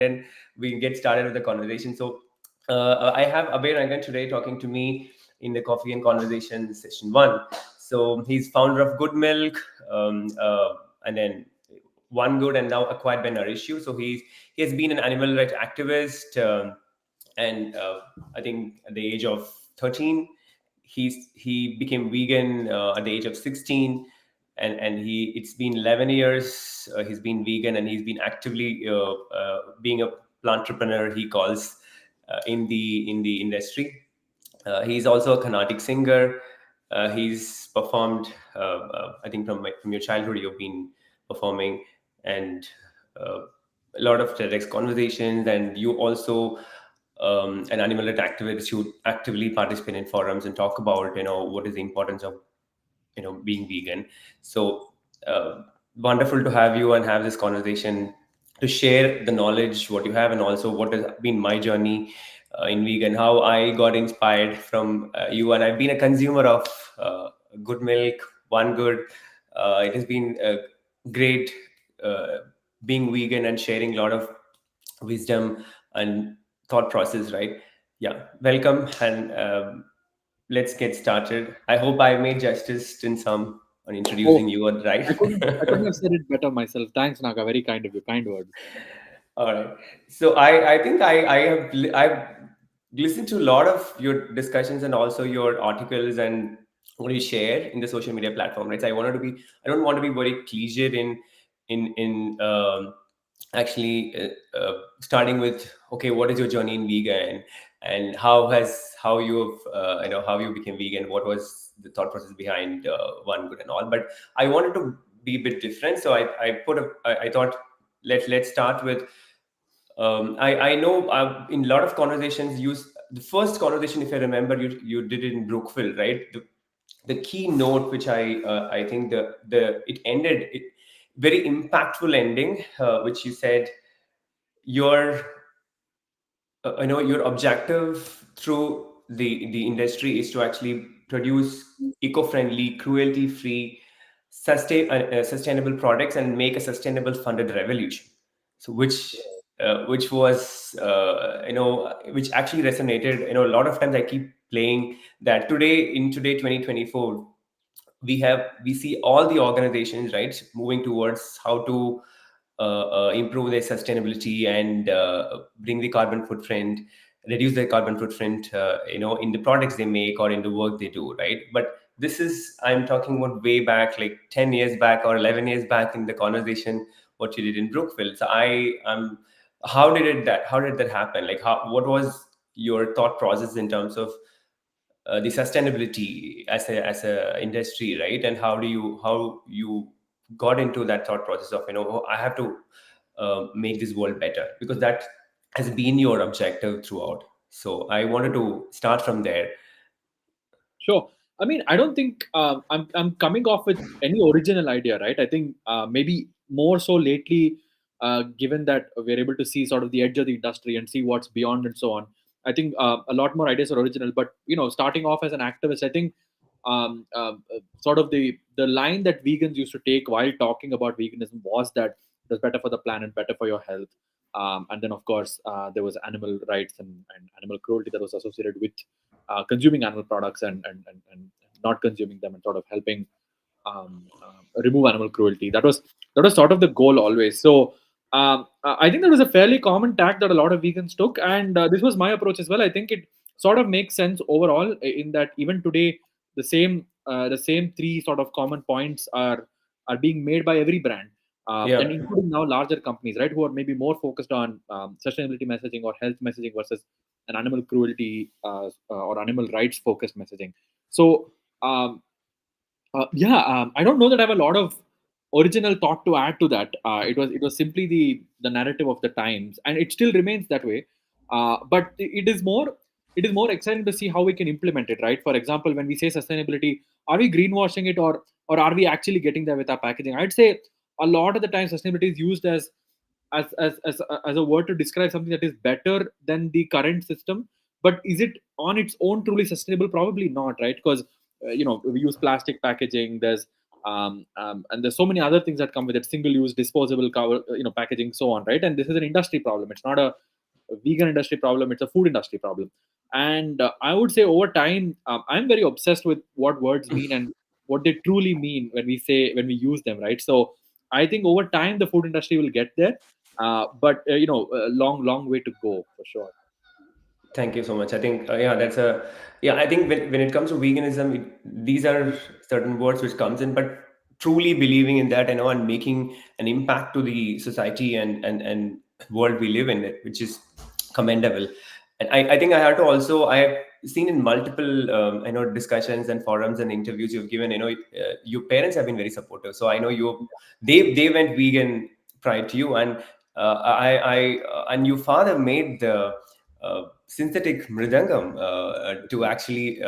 then we get started with the conversation. So I have Abhay Rangan today talking to me in the Coffee and Conversation session one. So he's founder of Goodmylk, and then One Good, and now acquired by Nourishu. So he has been an animal rights activist, and I think at the age of 13, he became vegan at the age of 16, and it's been 11 years he's been vegan, and he's been actively being a plant entrepreneur, he calls, in the industry. He's also a Carnatic singer. He's performed, I think from your childhood, you've been performing, and a lot of TEDx conversations. And you also an animal rights activist. You actively participate in forums and talk about, what is the importance of, being vegan. So wonderful to have you and have this conversation to share the knowledge what you have, and also what has been my journey in vegan, how I got inspired from you. And I've been a consumer of Goodmylk, One Good. It has been great uh, being vegan and sharing a lot of wisdom and thought process, right? Yeah, welcome, and let's get started. I hope I made justice in some on Oh, introducing you, right? I couldn't have said it better myself. Thanks, Naga. Very kind of you. Kind words. All right. So I think I've listened to a lot of your discussions and also your articles and what you share in the social media platform, right? So I don't want to be very cliched in actually starting with, okay, what is your journey in vegan, and how you've how you became vegan, what was the thought process behind One Good and all. But I wanted to be a bit different, so I thought let's start with I know in a lot of conversations, the first conversation, if I remember, you did it in Brookville, right? The keynote, which I think the it ended it, very impactful ending, which you said your your objective through the industry is to actually produce eco-friendly, cruelty-free, sustainable products and make a sustainable funded revolution. So which was which actually resonated. A lot of times I keep playing that today 2024, we see all the organizations, right, moving towards how to improve their sustainability and bring the carbon footprint, reduce their carbon footprint, in the products they make or in the work they do, right? But I'm talking about way back, like 10 years back or 11 years back in the conversation, what you did in Brookville. So how did that happen? Like, what was your thought process in terms of the sustainability as a industry, right? And how you got into that thought process of, I have to make this world better, because that has been your objective throughout. So I wanted to start from there. Sure. I mean, I don't think I'm coming off with any original idea, right? I think maybe more so lately, given that we're able to see sort of the edge of the industry and see what's beyond and so on. I think a lot more ideas are original. But starting off as an activist, I think sort of the line that vegans used to take while talking about veganism was that it was better for the planet, better for your health. And then, of course, there was animal rights and animal cruelty that was associated with consuming animal products and not consuming them and sort of helping remove animal cruelty. That was sort of the goal always. So I think that was a fairly common tack that a lot of vegans took, and this was my approach as well. I think it sort of makes sense overall in that even today the same three sort of common points are being made by every brand. Yeah. And including now larger companies, right, who are maybe more focused on sustainability messaging or health messaging versus an animal cruelty or animal rights focused messaging. So yeah, I don't know that I have a lot of original thought to add to that. It was simply the narrative of the times, and it still remains that way. But it is more exciting to see how we can implement it. Right. For example, when we say sustainability, are we greenwashing it, or are we actually getting there with our packaging? I'd say a lot of the time sustainability is used as a word to describe something that is better than the current system. But is it on its own truly sustainable? Probably not, right? Because we use plastic packaging. There's And there's so many other things that come with it, single use disposable cover, packaging, so on, right? And this is an industry problem. It's not a vegan industry problem, it's a food industry problem. And I would say over time, I'm very obsessed with what words mean and what they truly mean when we use them, right? So I think over time the food industry will get there, but a long way to go for sure. Thank you so much. I think, yeah, that's a, yeah, I think when it comes to veganism, these are certain words which comes in, but truly believing in that, and making an impact to the society and world we live in, which is commendable. And I think I have to also, I have seen in multiple, discussions and forums and interviews you've given, your parents have been very supportive. So I know they went vegan prior to you, and and your father made the synthetic mridangam to actually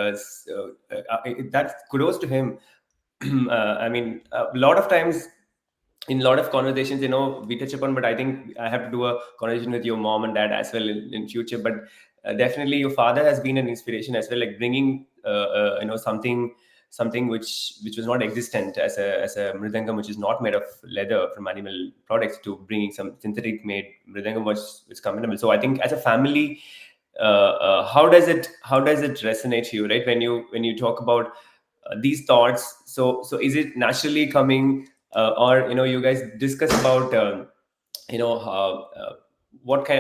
that's kudos to him. I mean, a lot of times in a lot of conversations, we touch upon, but I think I have to do a conversation with your mom and dad as well in future. But definitely your father has been an inspiration as well, like bringing something which was not existent as a mridangam, which is not made of leather from animal products, to bringing some synthetic made mridangam, was commendable. So I think as a family, how does it resonate to you, right? When you talk about these thoughts, so is it naturally coming, or you guys discuss about how what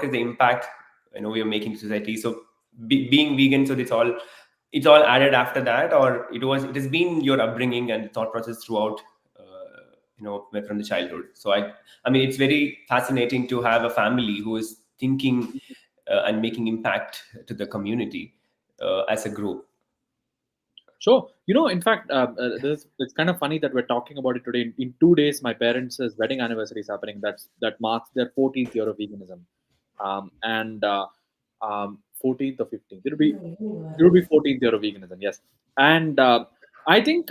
is the impact we are making to society? So being vegan, so it's all added after that, or it has been your upbringing and thought process throughout, from the childhood. So I mean, it's very fascinating to have a family who is thinking and making impact to the community as a group. Sure. In fact, it's kind of funny that we're talking about it today. In 2 days, my parents' wedding anniversary is happening. That marks their 14th year of veganism, and 14th or 15th. It will be 14th year of veganism. Yes, and I think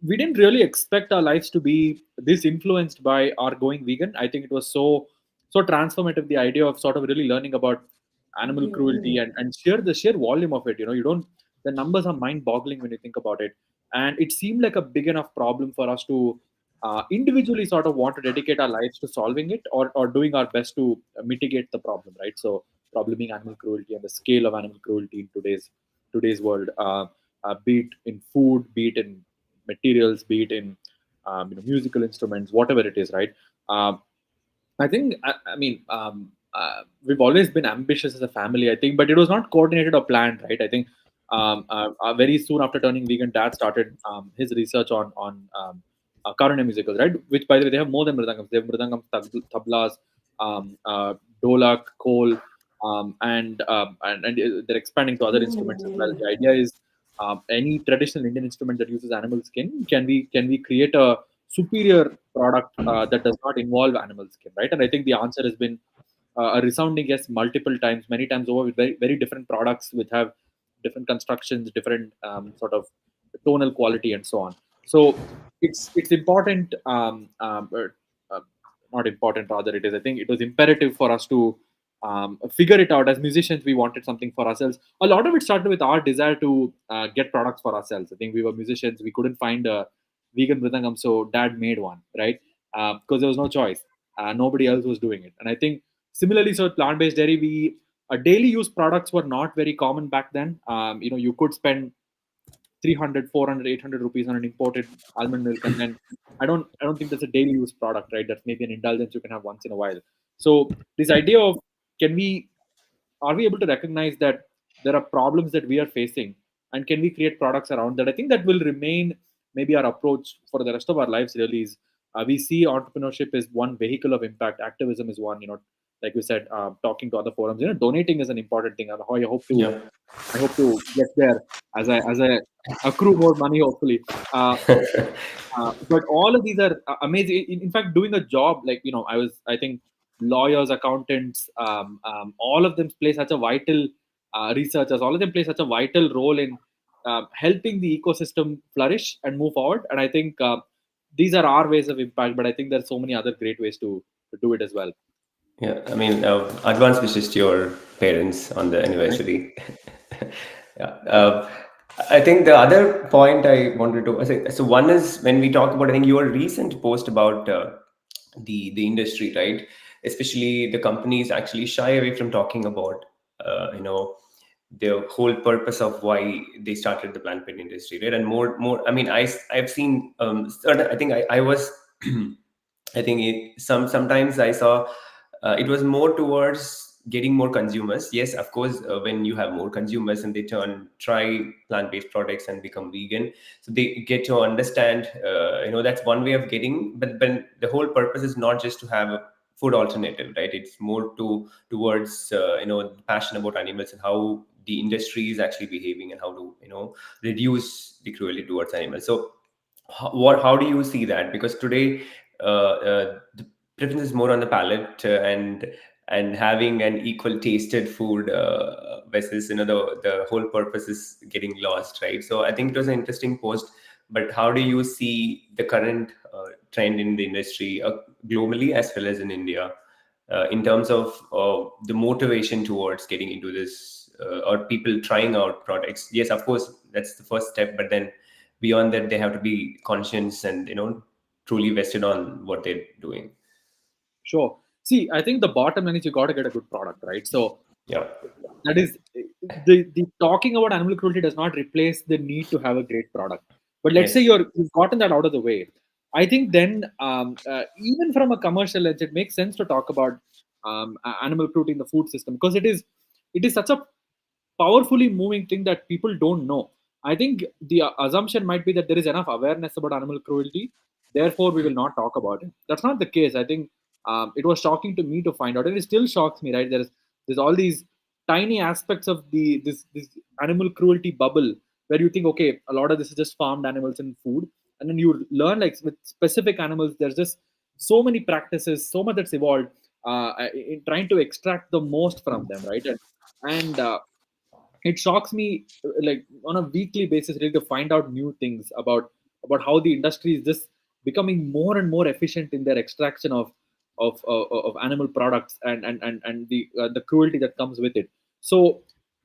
we didn't really expect our lives to be this influenced by our going vegan. I think it was so transformative. The idea of sort of really learning about animal cruelty and the sheer volume of it. You don't the numbers are mind boggling when you think about it, and it seemed like a big enough problem for us to individually sort of want to dedicate our lives to solving it, or doing our best to mitigate the problem, right? So problem being animal cruelty and the scale of animal cruelty in today's world, be it in food, be it in materials, be it in musical instruments, whatever it is, right? I think, I mean, we've always been ambitious as a family, I think, but it was not coordinated or planned, right? I think very soon after turning vegan, Dad started his research on Karanya musicals, right? Which, by the way, they have more than mridangams. They have mridangams, tablas, dolak, kol, and they're expanding to other instruments as well. The idea is any traditional Indian instrument that uses animal skin, can we create a superior product that does not involve animal skin, right? And I think the answer has been a resounding yes multiple times, many times over, with very, very different products, which have different constructions, different sort of tonal quality, and so on. So it's important, uh, not important, rather it is. I think it was imperative for us to figure it out. As musicians, we wanted something for ourselves. A lot of it started with our desire to get products for ourselves. I think we were musicians, we couldn't find a vegan mridangam, so Dad made one, right? Because there was no choice. Nobody else was doing it, and I think similarly, so with plant-based dairy, we daily use products were not very common back then. You could spend 300, 400, 800 rupees on an imported almond milk, and then I don't think that's a daily use product, right? That's maybe an indulgence you can have once in a while. So this idea of, can we are we able to recognize that there are problems that we are facing, and can we create products around that? I think that will remain maybe our approach for the rest of our lives. Really is, we see entrepreneurship is one vehicle of impact, activism is one, like you said, talking to other forums, donating is an important thing, and how Yeah. I hope to get there as I accrue more money, hopefully. But all of these are amazing. In fact, doing a job like, I think lawyers, accountants, all of them play such a vital, researchers, all of them play such a vital role in helping the ecosystem flourish and move forward. And I think these are our ways of impact, but I think there's so many other great ways to do it as well. Yeah, I mean, advance wishes to your parents on the Thank you. anniversary. Yeah. I think the other point I wanted to say, so one is when we talk about, I think your recent post about the industry, right? Especially the companies actually shy away from talking about, you know, the whole purpose of why they started the plant-based industry, right? And more. I mean, I've seen certain. I think I was. I think sometimes I saw it was more towards getting more consumers. Yes, of course, when you have more consumers and they try plant-based products and become vegan, so they get to understand. That's one way of getting. But the whole purpose is not just to have a food alternative, right? It's more towards passion about animals and how the industry is actually behaving and how to reduce the cruelty towards animals. So how do you see that? Because today the preference is more on the palate, and having an equal tasted food versus the whole purpose is getting lost, right? So I think it was an interesting post. But how do you see the current trend in the industry globally as well as in India, in terms of the motivation towards getting into this, or people trying out products? Yes, of course, that's the first step, but then beyond that, they have to be conscious and truly vested on what they're doing. Sure. See, I think the bottom line is you got to get a good product, right? So Yeah. that is the talking about animal cruelty does not replace the need to have a great product. But let's say Yes. you've gotten that out of the way. I think then even from a commercial lens, it makes sense to talk about animal cruelty in the food system because it is such a powerfully moving thing that people don't know. I think the assumption might be that there is enough awareness about animal cruelty, therefore we will not talk about it. That's not the case. I think it was shocking to me to find out, and it still shocks me. Right, there's all these tiny aspects of this animal cruelty bubble where you think, okay, a lot of this is just farmed animals and food, and then you learn like with specific animals, there's just so many practices, so much that's evolved in trying to extract the most from them, right? And it shocks me like on a weekly basis really to find out new things about how the industry is just becoming more and more efficient in their extraction of animal products and the cruelty that comes with it. So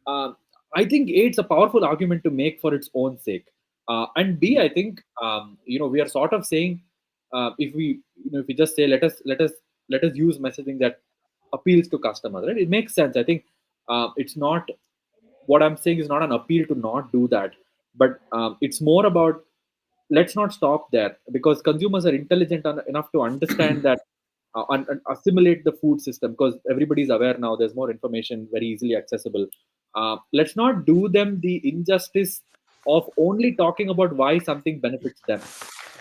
um, I think A, it's a powerful argument to make for its own sake, and B, I think we are sort of saying if we just say let us use messaging that appeals to customers, right? It makes sense. I think it's not what I'm saying is not an appeal to not do that, but it's more about let's not stop there because consumers are intelligent enough to understand that and assimilate the food system because everybody's aware now. There's more information, very easily accessible. Let's not do them the injustice of only talking about why something benefits them.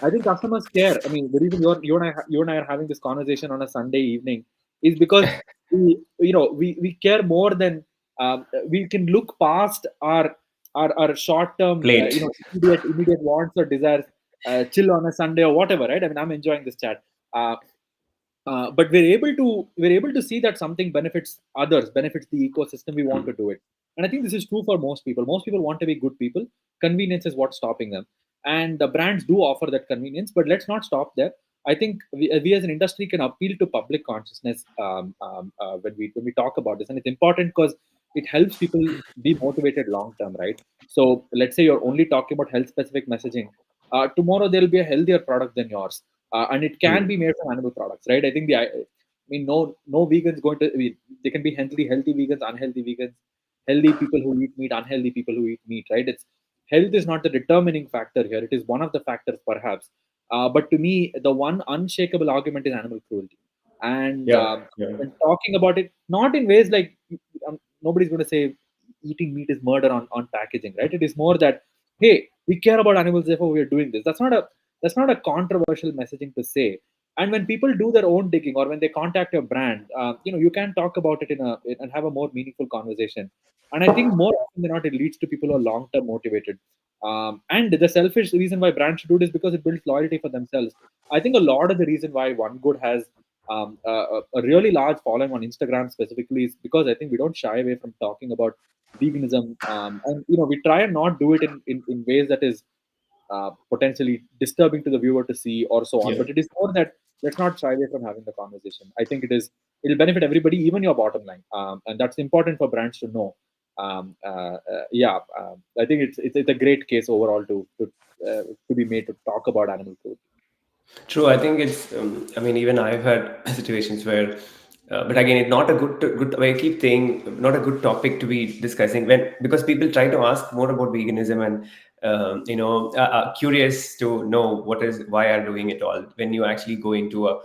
I think customers care. I mean, the reason you and I are having this conversation on a Sunday evening is because we care more than we can look past our short term Plate. immediate wants or desires, chill on a Sunday or whatever, right? I mean, I'm enjoying this chat. Uh, but we're able to see that something benefits others, benefits the ecosystem. We want to do it, and I think this is true for most people. Most people want to be good people. Convenience is what's stopping them, and the brands do offer that convenience. But let's not stop there. I think we as an industry can appeal to public consciousness when we talk about this, and it's important because it helps people be motivated long term, right? So let's say you're only talking about health specific messaging. Tomorrow there will be a healthier product than yours, and it can be Hmm. made from animal products, right? I mean, no vegans going to. I mean, they can be healthy vegans, unhealthy vegans, healthy people who eat meat, unhealthy people who eat meat, right? It's health is not the determining factor here. It is one of the factors, perhaps. But to me, the one unshakable argument is animal cruelty, and Yeah. Yeah. when talking about it, not in ways like nobody's going to say eating meat is murder on packaging, right? It is more that hey, we care about animals, therefore we are doing this. That's not a controversial messaging to say. And when people do their own digging or when they contact your brand, you can talk about it and have a more meaningful conversation. And I think more often than not, it leads to people who are long term motivated. And the selfish reason why brands should do it is because it builds loyalty for themselves. I think a lot of the reason why One Good has a really large following on Instagram specifically is because I think we don't shy away from talking about veganism, and we try and not do it in ways that is potentially disturbing to the viewer to see or so on. Yeah. But it is more that let's not shy away from having the conversation. I think it'll benefit everybody, even your bottom line, and that's important for brands to know. I think it's a great case overall to be made to talk about animal cruelty. True, I think it's. I mean, even I've had situations where, but again, it's not a good. I keep saying not a good topic to be discussing when because people try to ask more about veganism and curious to know what is why are doing it all. When you actually go into a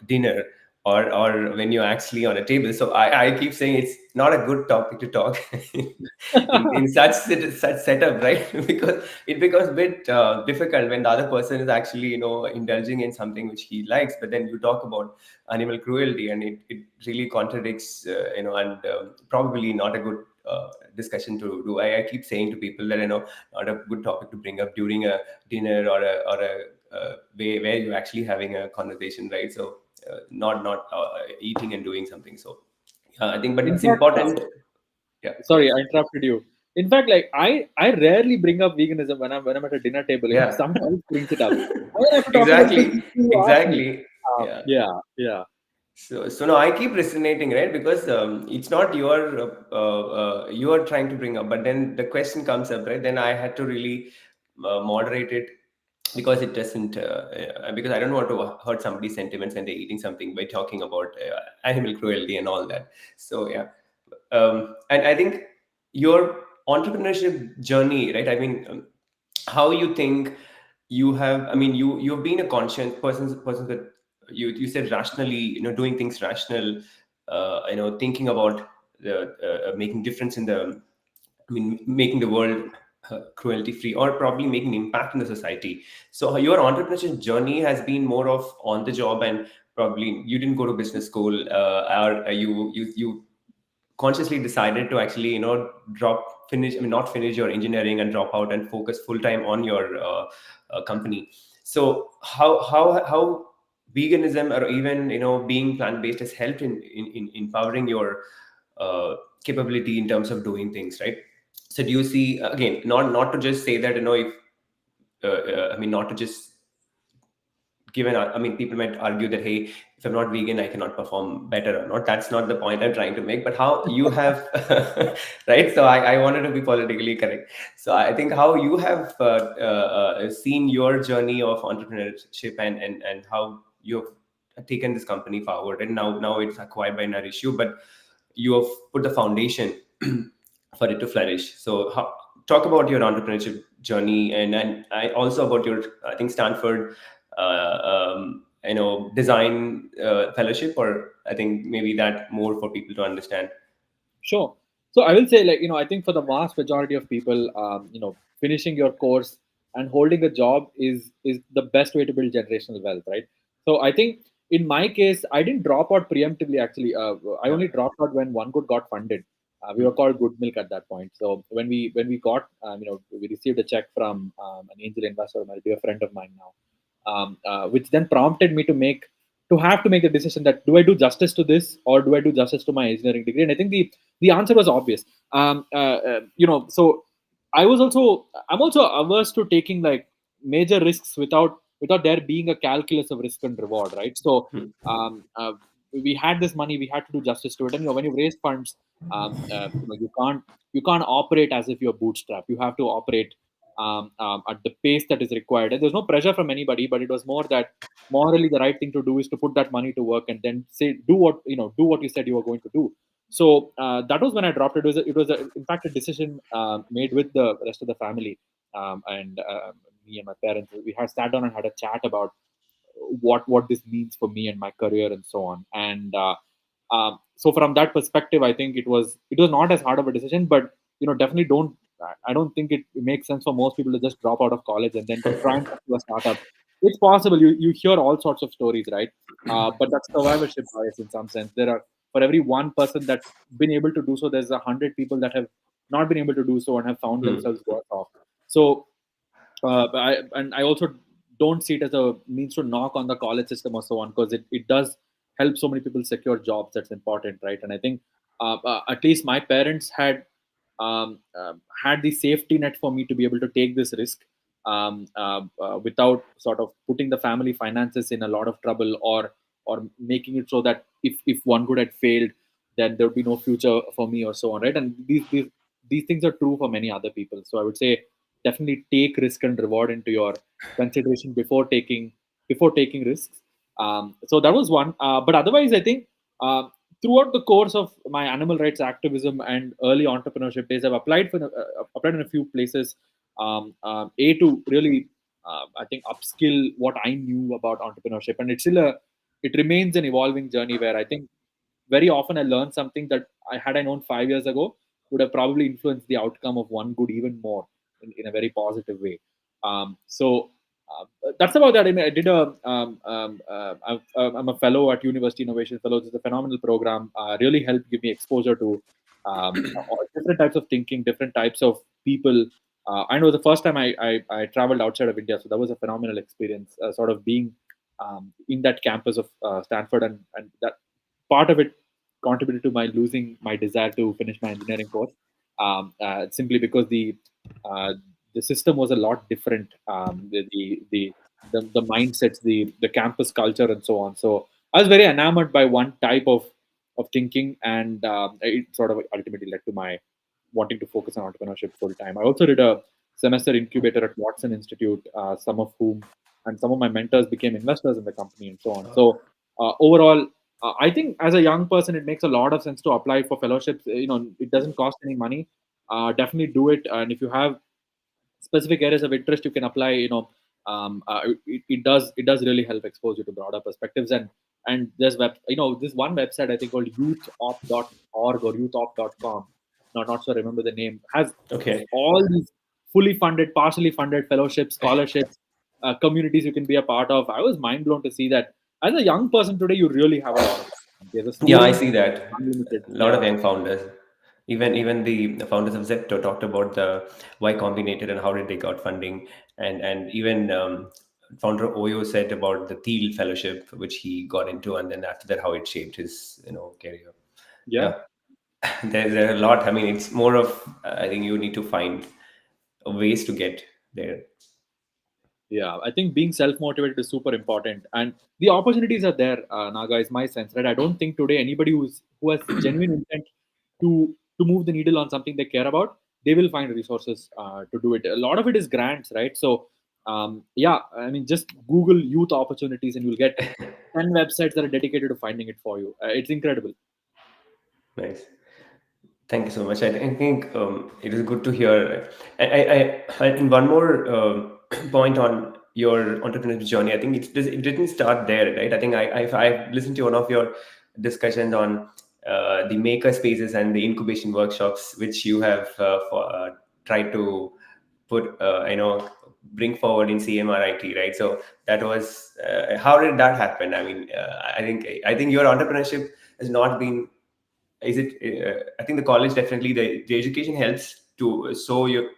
dinner or when you're actually on a table. So I keep saying it's not a good topic to talk in such setup, right? Because it becomes a bit difficult when the other person is actually indulging in something which he likes, but then you talk about animal cruelty and it really contradicts and probably not a good discussion to do. I keep saying to people that not a good topic to bring up during a dinner or a way where you're actually having a conversation, right? So not eating and doing something. So I think, but In it's fact, important. Yeah, yeah, sorry, I interrupted you. In fact, like I rarely bring up veganism when I'm at a dinner table. You know, yeah. someone else brings it up. I have to talk about this. Exactly, You ask me. exactly. Yeah. Yeah, yeah, So no, I keep resonating, right? Because it's not you are trying to bring up, but then the question comes up, right? Then I had to really moderate it because it doesn't because I don't want to hurt somebody's sentiments when they're eating something by talking about animal cruelty and all that. So yeah, and I think your entrepreneurship journey, right? I mean, how you think you have. I mean, you've been a conscious person that you said rationally, doing things rational, thinking about making difference in the. I mean, making the world cruelty free or probably making impact in the society. So your entrepreneurship journey has been more of on the job and probably you didn't go to business school or you consciously decided to actually not finish your engineering and drop out and focus full time on your company. So how veganism or even being plant based has helped in empowering your capability in terms of doing things, right? So do you see, again, not to just say that if I mean, not to just given, I mean, people might argue that, hey, if I'm not vegan I cannot perform better or not. That's not the point I'm trying to make, but how you have right. So I wanted to be politically correct. So I think how you have seen your journey of entrepreneurship and how you've taken this company forward, and now it's acquired by another issue, but you have put the foundation for it to flourish. So talk about your entrepreneurship journey, and I also about your, I think, Stanford design fellowship, or I think maybe that more for people to understand. sure. So I will say, like, I think for the vast majority of people, finishing your course and holding a job is the best way to build generational wealth, right? So I think in my case, I didn't drop out preemptively. Actually, I Yeah. only dropped out when One Good got funded. We were called Goodmylk at that point. So when we got, we received a check from an angel investor, a dear friend of mine now, which then prompted me to make the decision that do I do justice to this or do I do justice to my engineering degree? And I think the answer was obvious. So I'm also averse to taking like major risks without there being a calculus of risk and reward, right? So Hmm. we had this money, we had to do justice to it, and when you raise funds, you can't operate as if you're bootstrapped. You have to operate at the pace that is required. And there's no pressure from anybody, but it was more that morally the right thing to do is to put that money to work and then say do what you said you were going to do. So that was when I dropped it. In fact, a decision made with the rest of the family, and me and my parents. We had sat down and had a chat about what this means for me and my career and so on. And so from that perspective, I think it was not as hard of a decision. But definitely don't. I don't think it makes sense for most people to just drop out of college and then try and do a startup. It's possible. You hear all sorts of stories, right? But that's survivorship bias in some sense. There are, for every one person that's been able to do so, there's 100 people that have not been able to do so and have found Hmm. themselves worse off. So I also don't see it as a means to knock on the college system or so on, because it does help so many people secure jobs. That's important, right? And I think at least my parents had the safety net for me to be able to take this risk, without sort of putting the family finances in a lot of trouble, or making it so that if One Good had failed, then there would be no future for me or so on, right? And these things are true for many other people. So I would say definitely take risk and reward into your consideration before taking risks. So that was one. But otherwise, I think throughout the course of my animal rights activism and early entrepreneurship days, I've applied in a few places. To really, I think, upskill what I knew about entrepreneurship, and it remains an evolving journey where I think very often I learn something that I known 5 years ago would have probably influenced the outcome of one good even more in a very positive way. That's about that. I mean, I did I'm a fellow at University Innovation Fellows. It's a phenomenal program. Really helped give me exposure to different types of thinking, different types of people. I know the first time I traveled outside of India, so that was a phenomenal experience. Sort of being in that campus of Stanford, and that part of it contributed to my losing my desire to finish my engineering course, simply because uh, the system was a lot different. The mindsets, the campus culture, and so on. So I was very enamored by one type of thinking, and it sort of ultimately led to my wanting to focus on entrepreneurship full time. I also did a semester incubator at Watson Institute, some of my mentors became investors in the company, and so on. So overall, I think as a young person, it makes a lot of sense to apply for fellowships. It doesn't cost any money. Definitely do it, and if you have specific areas of interest, you can apply. It does really help expose you to broader perspectives. And there's this one website I think called youthop.org or youthop.com. Not sure, remember the name. Has Okay. all these fully funded, partially funded fellowships, scholarships, communities you can be a part of. I was mind blown to see that as a young person today, you really have a lot of. As a Yeah, I student, see that. unlimited. A lot of Yeah. young founders. Even the founders of Zepto talked about the Y Combinator and how did they got funding, and even founder Oyo said about the Thiel Fellowship which he got into, and then after that how it shaped his career. Yeah. Yeah, there are a lot. I mean, it's more of I think you need to find ways to get there. Yeah, I think being self-motivated is super important, and the opportunities are there. Naga is my sense, right? I don't think today anybody who has genuine intent to move the needle on something they care about, they will find resources to do it. A lot of it is grants, right? So, yeah, I mean, just Google youth opportunities, and you'll get 10 websites that are dedicated to finding it for you. It's incredible. Nice. Thank you so much. I think it is good to hear. And one more point on your entrepreneurship journey. I think it didn't start there, right? I think I've listened to one of your discussions on the maker spaces and the incubation workshops, which you have tried to put, bring forward in CMRIT, right? So that was how did that happen? I mean, I think your entrepreneurship has not been is it I think the college definitely the education helps to sow your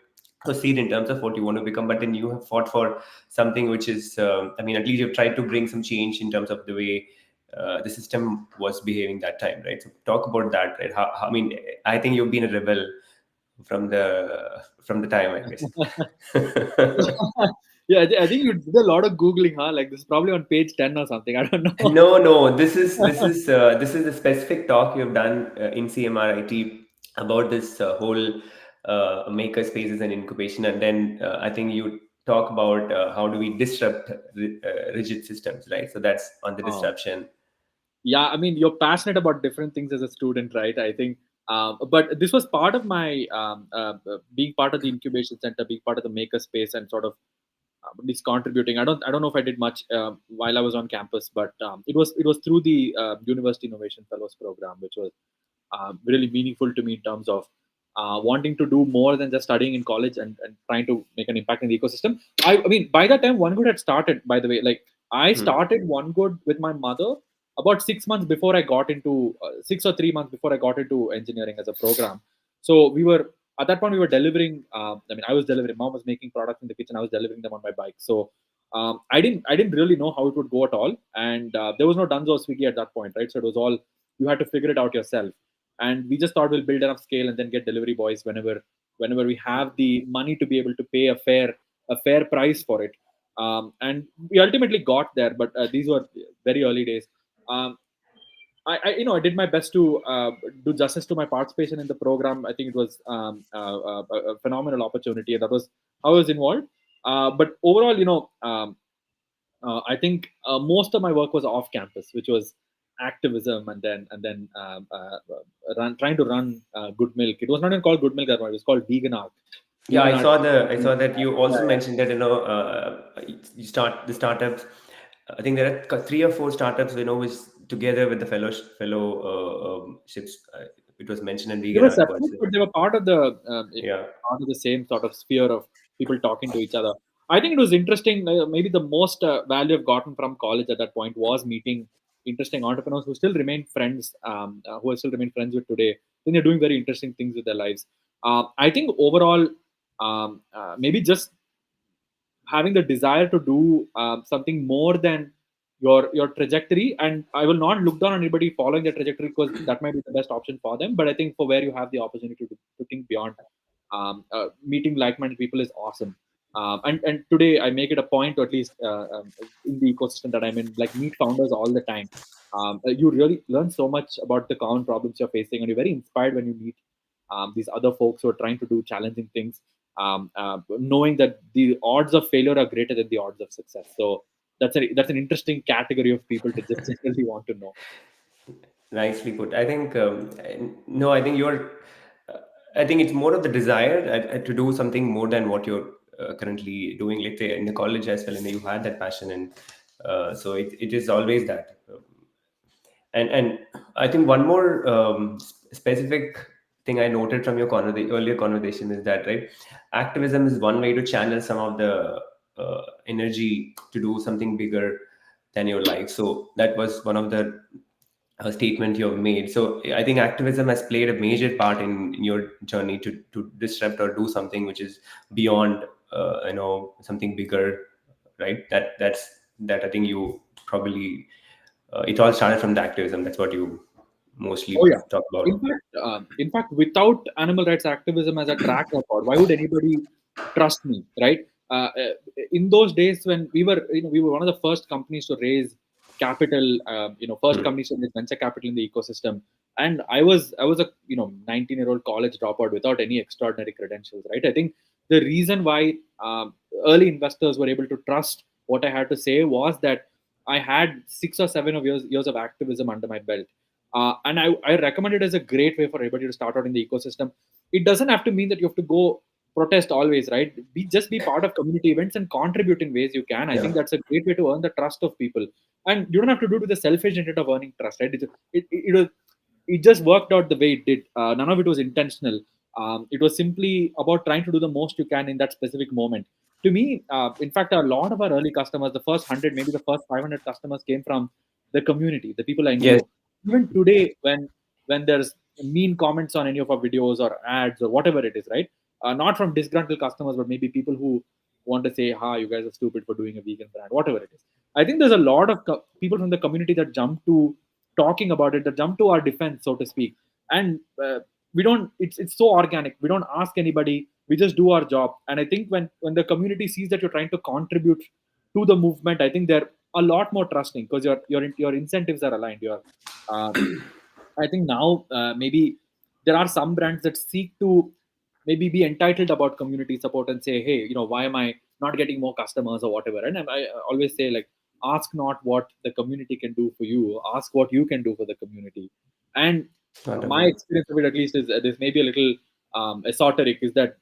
seed in terms of what you want to become, but then you have fought for something which is I mean, at least you've tried to bring some change in terms of the way the system was behaving that time, right? So talk about that, right? I mean, I think you've been a rebel from the time, I guess. Yeah, I think you did a lot of googling, huh? Like this is probably on page 10 or something. I don't know. No, no. This is a specific talk you've done in CMRIT about this whole maker spaces and incubation, and then I think you talk about how do we disrupt rigid systems, right? So that's on the Oh. disruption. Yeah, I mean, you're passionate about different things as a student, right? I think, but this was part of my being part of the incubation center, being part of the maker space, and sort of at least contributing. I don't know if I did much while I was on campus, but it was through the University Innovation Fellows program, which was really meaningful to me in terms of wanting to do more than just studying in college, and trying to make an impact in the ecosystem. I mean, by that time, One Good had started, by the way. Like, I Hmm. started One Good with my mother about 6 months before I got into 6 or 3 months before I got into engineering as a program. So we were at that point we were delivering. I mean, I was delivering. Mom was making products in the kitchen. I was delivering them on my bike. So I didn't really know how it would go at all, and there was no Dunzo or Swiggy at that point, right? So it was all you had to figure it out yourself. And we just thought we'll build enough scale and then get delivery boys whenever we have the money to be able to pay a fair price for it. And we ultimately got there, but these were very early days. um, I did my best to do justice to my participation in the program. I think it was a phenomenal opportunity, and that was how I was involved. But overall, I think most of my work was off campus, which was activism, and then trying to run Goodmylk. It was not even called Goodmylk at all. It was called Vegan Art. Yeah, Vegan Art. I saw that you Yeah, also yeah. mentioned that you start the startups. I think there are three or four startups which together with the fellowships. It was mentioned in They vegan were art separate, also. but they were part of Yeah, part of the same sort of sphere of people talking to each other. I think it was interesting. Maybe the most value I've gotten from college at that point was meeting interesting entrepreneurs who still remain friends, who I still remain friends with today. I think they're doing very interesting things with their lives. I think overall, maybe just having the desire to do something more than your trajectory. And I will not look down on anybody following their trajectory, because that might be the best option for them. But I think for where you have the opportunity to think beyond, meeting like-minded people is awesome. And today I make it a point to, at least in the ecosystem that I'm in, like, meet founders all the time. You really learn so much about the common problems you're facing, and you're very inspired when you meet these other folks who are trying to do challenging things, knowing that the odds of failure are greater than the odds of success. So that's an interesting category of people to just generally want to know. nicely put. I think no, I think you're. Uh, I think it's more of the desire to do something more than what you're currently doing. Let's say in the college as well, and you had that passion, and so it is always that. And I think one more specific thing I noted from your earlier conversation is that, right, activism is one way to channel some of the energy to do something bigger than your life. So that was one of the statement you have made. So I think activism has played a major part in your journey to disrupt or do something which is beyond something bigger, right? That I think you probably it all started from the activism. That's what you Oh mostly yeah. talk In about. fact, without animal rights activism as a track record, why would anybody trust me, right? In those days when we were one of the first companies to raise capital, first companies to raise venture capital in the ecosystem. And I was a 19-year-old college dropout without any extraordinary credentials, right? I think the reason why early investors were able to trust what I had to say was that I had 6 or 7 years of activism under my belt. And I recommend it as a great way for everybody to start out in the ecosystem. It doesn't have to mean that you have to go protest always, right? Just be part of community events and contribute in ways you can. I Yeah, think that's a great way to earn the trust of people. And you don't have to do it with the selfish intent of earning trust, right? It just worked out the way it did. None of it was intentional. It was simply about trying to do the most you can in that specific moment. To me, in fact, a lot of our early customers, the first 100, maybe the first 500 customers, came from the community, the people I yes, knew. Even today, when there's mean comments on any of our videos or ads or whatever it is, right? Not from disgruntled customers, but maybe people who want to say, "Ha, you guys are stupid for doing a vegan brand," whatever it is. I think there's a lot of people from the community that jump to talking about it, that jump to our defense, so to speak. And we don't. It's so organic. We don't ask anybody. We just do our job. And I think when the community sees that you're trying to contribute to the movement, I think they're a lot more trusting, because your incentives are aligned. Uh, I think now maybe there are some brands that seek to maybe be entitled about community support and say, hey, why am I not getting more customers or whatever? And I always say, like, ask not what the community can do for you, ask what you can do for the community. And my wonderful. experience of it, at least, is this may be a little esoteric, is that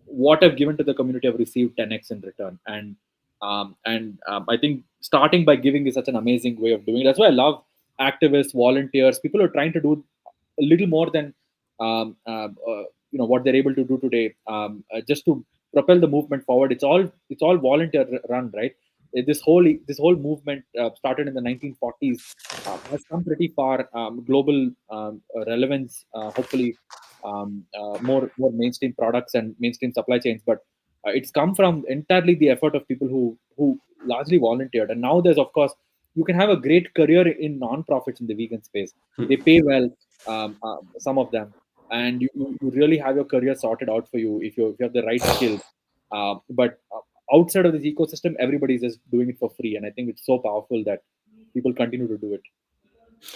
what I've given to the community, I've received 10x in return. And I think starting by giving is such an amazing way of doing it. That's why I love activists, volunteers, people who are trying to do a little more than what they're able to do today, just to propel the movement forward. It's all volunteer run, right? This whole movement started in the 1940s, has come pretty far. Global relevance, hopefully, more mainstream products and mainstream supply chains, but it's come from entirely the effort of people who largely volunteered. And now there's, of course, you can have a great career in non-profits in the vegan space. They pay well, some of them, and you really have your career sorted out for you if you have the right skills. But outside of this ecosystem, everybody's just doing it for free, and I think it's so powerful that people continue to do it.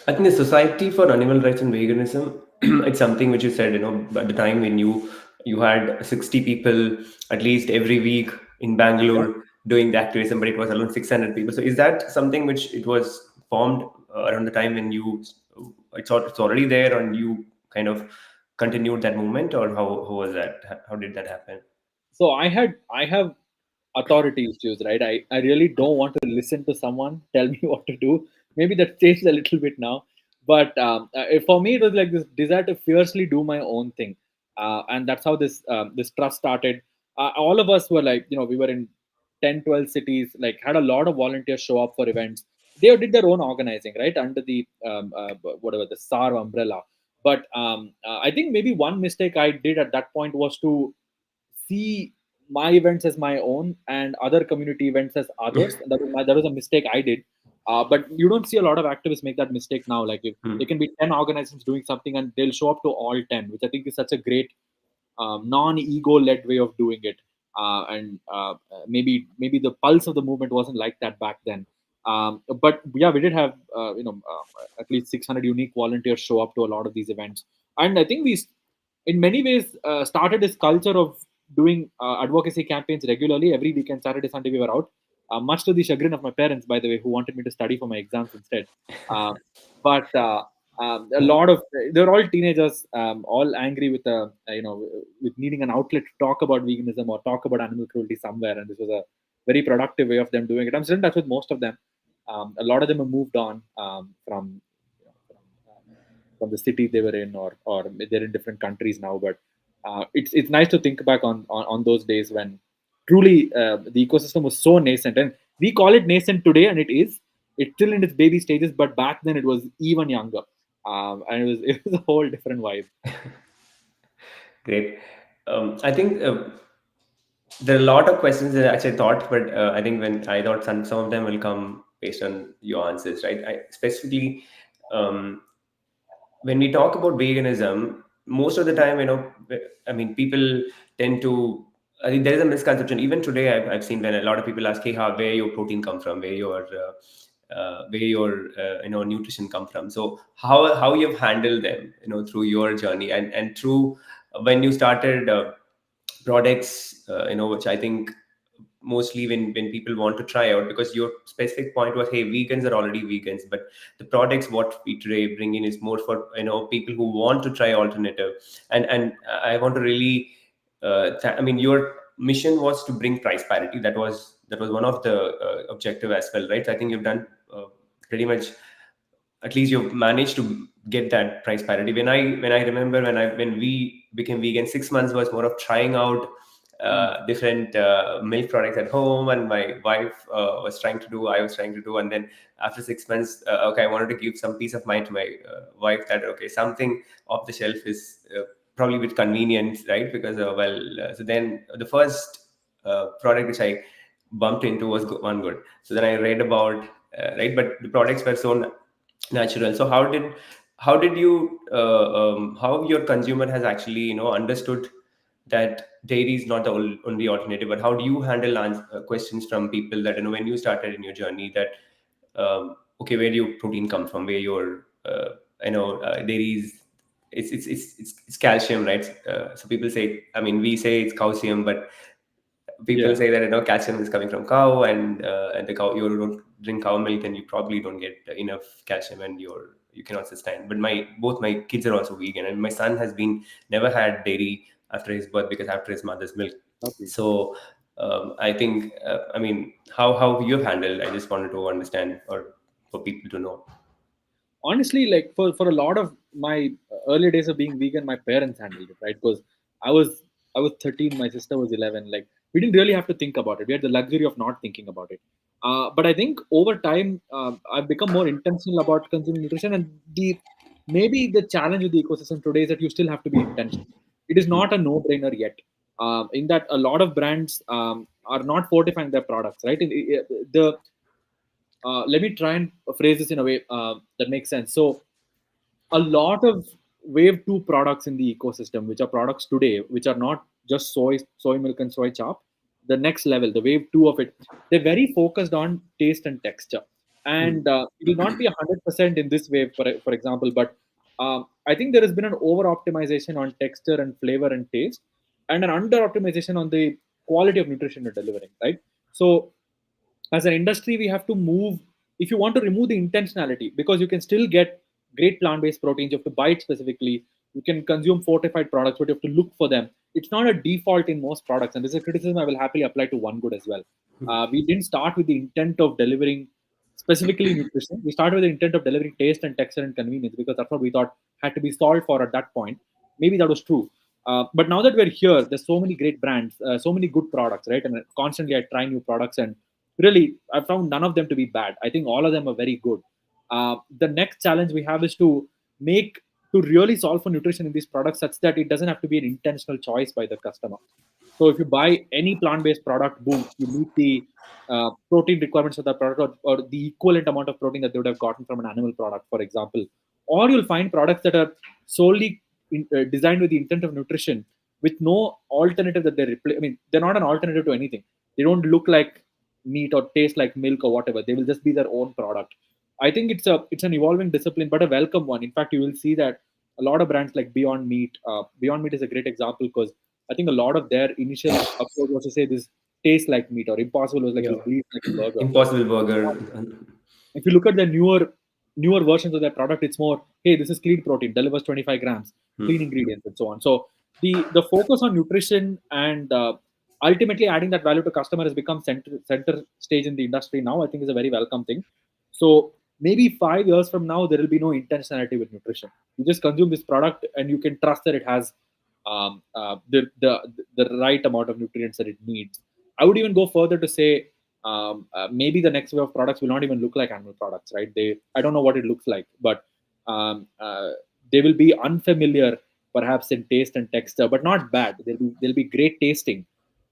I think the Society for Animal Rights and Veganism, it's something which you said, at the time when you had 60 people at least every week in Yeah. Bangalore doing the activism, but it was around 600 people. So is that something which it was formed around the time when it's already there and you kind of continued that movement, or how was that? How did that happen? So I have authority issues, right? I really don't want to listen to someone tell me what to do. Maybe that changed a little bit now, but for me it was like this desire to fiercely do my own thing, and that's how this trust started. All of us were like, we were in 10, 12 cities, like had a lot of volunteers show up for events. They did their own organizing, right, under the whatever the SAR umbrella. But I think maybe one mistake I did at that point was to see my events as my own and other community events as others. And that was a mistake I did. But you don't see a lot of activists make that mistake now. Like if Hmm. there can be 10 organizations doing something and they'll show up to all 10, which I think is such a great non-ego led way of doing it. Maybe the pulse of the movement wasn't like that back then. But yeah, we did have at least 600 unique volunteers show up to a lot of these events, and I think in many ways, started this culture of doing advocacy campaigns regularly. Every weekend, Saturday, Sunday, we were out. Much to the chagrin of my parents, by the way, who wanted me to study for my exams instead. Uh, but a lot of they're all teenagers, all angry with with needing an outlet to talk about veganism or talk about animal cruelty somewhere, and this was a very productive way of them doing it. I'm still in touch with most of them. A lot of them have moved on from the city they were in, or they're in different countries now. But it's nice to think back on those days when truly the ecosystem was so nascent, and we call it nascent today, and it's still in its baby stages. But back then it was even younger, and it was a whole different vibe. Great. I think there are a lot of questions that I actually thought, but I think when I thought some of them will come based on your answers, right? Specifically, um, when we talk about veganism, most of the time, I mean, people tend to. I think there is a misconception. Even today, I've seen when a lot of people ask, "Hey, where your protein come from? Where your nutrition come from?" So how you've handled them, through your journey and through when you started products, which I think mostly when people want to try out, because your specific point was, hey, vegans are already vegans, but the products what we today bring in is more for people who want to try alternative. And I want to really I mean, your mission was to bring price parity. That was one of the objective as well, right? So I think you've done pretty much, at least you've managed to get that price parity. When I remember when we became vegan, 6 months was more of trying out Mm. different milk products at home, and my wife was trying to do, I was trying to do, and then after 6 months, okay, I wanted to give some peace of mind to my wife that okay, something off the shelf is probably with convenience, right? Because so then the first product which I bumped into was One Good. So then I read about right, but the products were so natural. So how did you how your consumer has actually understood that dairy is not the only alternative, but how do you handle questions from people that when you started in your journey that okay, where do your protein come from, where your dairy is, it's calcium, right? So people say, I mean, we say it's calcium, but people Yeah. say that calcium is coming from cow, and the cow, you don't drink cow milk, and you probably don't get enough calcium, and you cannot sustain. But my both my kids are also vegan, and my son has been never had dairy after his birth because after his mother's milk. Lovely. So I think I mean, how you have handled, I just wanted to understand, or for people to know. Honestly, like for a lot of my early days of being vegan, my parents handled it, right? Because I was 13, my sister was 11. Like we didn't really have to think about it. We had the luxury of not thinking about it. But I think over time, I've become more intentional about consuming nutrition, and the maybe the challenge with the ecosystem today is that you still have to be intentional. It is not a no-brainer yet. In that a lot of brands are not fortifying their products, right? The Let me try and phrase this in a way that makes sense. So, a lot of wave 2 products in the ecosystem, which are products today, which are not just soy milk and soy chop, the next level, the wave 2 of it, they're very focused on taste and texture. and it will not be 100% in this way, for example. But I think there has been an over optimization on texture and flavor and taste, and an under optimization on the quality of nutrition you're delivering, right? So as an industry we have to move, if you want to remove the intentionality, because you can still get great plant-based proteins, you have to buy it specifically, you can consume fortified products, but you have to look for them. It's not a default in most products, and this is a criticism I will happily apply to One Good as well. We didn't start with the intent of delivering specifically nutrition. We started with the intent of delivering taste and texture and convenience, because that's what we thought had to be solved for at that point. Maybe that was true. But now that we're here, there's so many great brands, so many good products, right? And constantly I try new products, and really I found none of them to be bad. I think all of them are very good. The next challenge we have is make to really solve for nutrition in these products such that it doesn't have to be an intentional choice by the customer. So if you buy any plant-based product, boom, you meet the protein requirements of that product, or the equivalent amount of protein that they would have gotten from an animal product, for example. Or you'll find products that are solely designed with the intent of nutrition, with no alternative that they replace. I mean, they're not an alternative to anything. They don't look like meat or taste like milk or whatever. They will just be their own product. I think it's an evolving discipline, but a welcome one. In fact, you will see that a lot of brands like Beyond Meat. Beyond Meat is a great example, because I think a lot of their initial approach was to say this tastes like meat, or Impossible was like Yeah. this bleeds like a burger. Impossible Burger. If you look at the newer versions of their product, it's more, hey, this is clean protein, delivers 25 grams, clean Hmm. ingredients, and so on. So the focus on nutrition and ultimately adding that value to customer has become center stage in the industry now. I think is a very welcome thing. So maybe 5 years from now, there will be no intentionality with nutrition. You just consume this product, and you can trust that it has the right amount of nutrients that it needs. I would even go further to say maybe the next wave of products will not even look like animal products, right? I don't know what it looks like, but um, uh, they will be unfamiliar, perhaps in taste and texture, but not bad. They'll be great tasting,